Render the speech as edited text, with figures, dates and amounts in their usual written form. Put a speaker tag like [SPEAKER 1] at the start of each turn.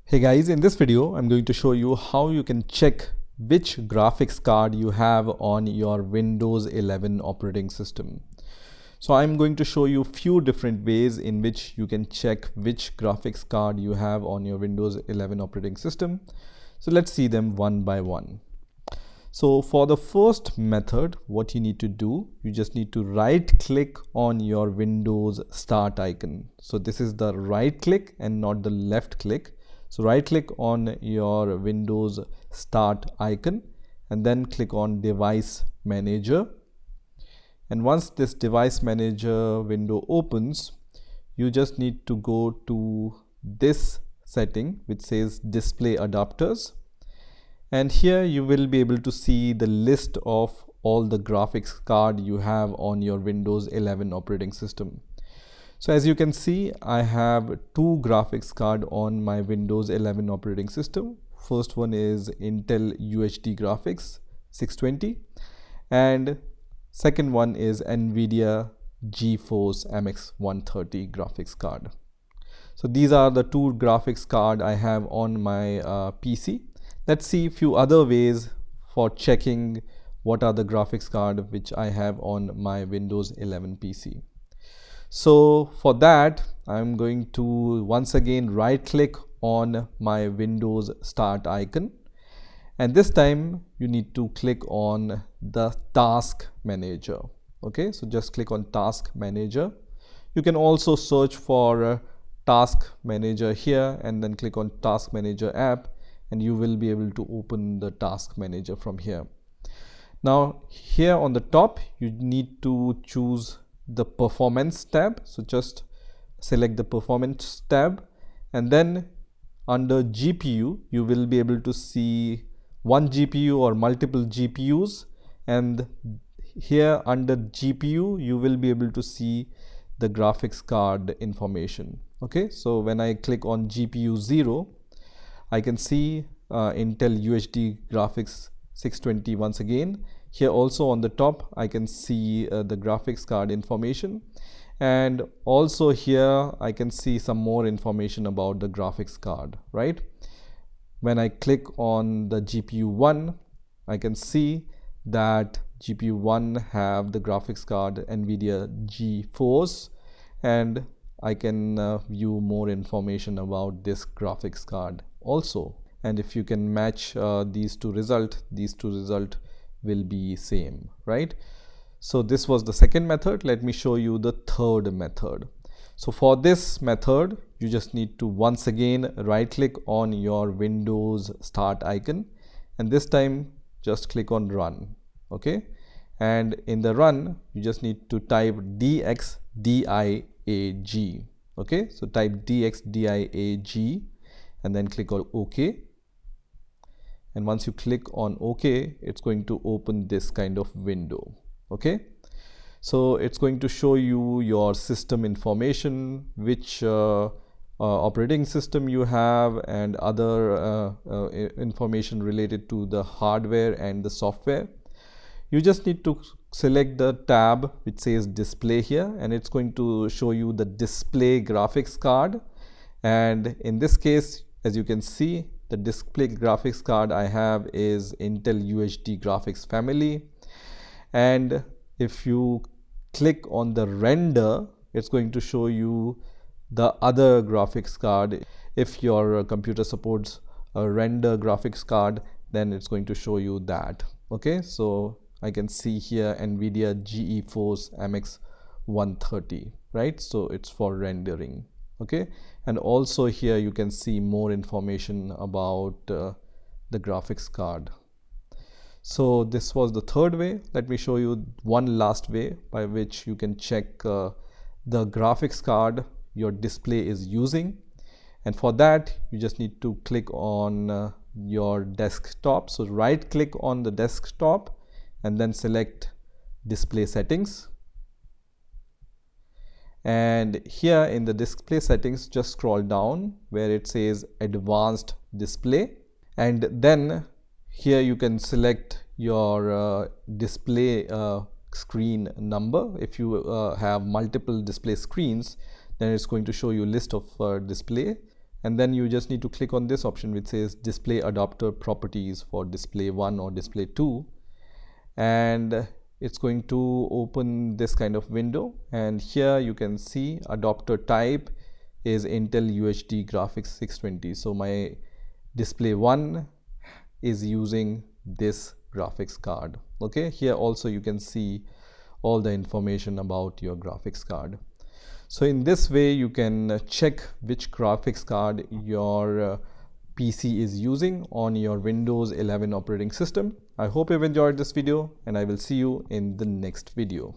[SPEAKER 1] Hey guys, in this video I'm going to show you how you can check which graphics card you have on your Windows 11 operating system. So I'm going to show you few different ways in which you can check which graphics card you have on your Windows 11 operating system. So let's see them one by one. So for the first method, what you need to do, you just need to right click on your Windows start icon. So this is the right click and not the left click. So right click on your Windows start icon and then click on device manager. And once this device manager window opens, you just need to go to this setting which says display adapters. And here you will be able to see the list of all the graphics card you have on your Windows 11 operating system. So as you can see, I have two graphics card on my Windows 11 operating system. First one is Intel UHD graphics 620 and second one is Nvidia GeForce MX 130 graphics card. So these are the two graphics card I have on my PC. Let's see a few other ways for checking what are the graphics card which I have on my Windows 11 PC. So for that, I'm going to once again right click on my Windows start icon, and this time you need to click on the task manager. Okay, so just click on task manager. You can also search for task manager here and then click on task manager app, and you will be able to open the task manager from here. Now here on the top, you need to choose the performance tab. So just select the performance tab, and then under GPU you will be able to see one GPU or multiple GPUs, and here under GPU you will be able to see the graphics card information. Okay, so when I click on GPU 0, I can see Intel UHD graphics 620 once again. Here also on the top I can see the graphics card information, and also here I can see some more information about the graphics card, right? When I click on the GPU 1, I can see that GPU 1 have the graphics card Nvidia GeForce, and I can view more information about this graphics card also. And if you can match these two results will be same, right? So this was the second method. Let me show you the third method. So for this method, you just need to once again right click on your Windows start icon, and this time just click on run. Okay, and in the run you just need to type DXDIAG. Okay, so type DXDIAG and then click on OK. And once you click on OK, it's going to open this kind of window. Okay, so it's going to show you your system information, which operating system you have, and other information related to the hardware and the software. You just need to select the tab which says display here, and it's going to show you the display graphics card. And in this case, as you can see, the display graphics card I have is Intel UHD graphics family. And if you click on the render, it's going to show you the other graphics card. If your computer supports a render graphics card, then it's going to show you that. Okay, so I can see here Nvidia GeForce MX 130, right? So it's for rendering. Okay, and also here you can see more information about the graphics card. So this was the third way. Let me show you one last way by which you can check the graphics card your display is using. And for that, you just need to click on your desktop. So right click on the desktop and then select display settings. And here in the display settings, just scroll down where it says advanced display, and then here you can select your display screen number. If you have multiple display screens, then it's going to show you list of display, and then you just need to click on this option which says display adapter properties for display 1 or display 2, and it's going to open this kind of window. And here you can see adapter type is Intel UHD graphics 620. So my display 1 is using this graphics card. Okay, here also you can see all the information about your graphics card. So in this way you can check which graphics card your PC is using on your Windows 11 operating system. I hope you've enjoyed this video, and I will see you in the next video.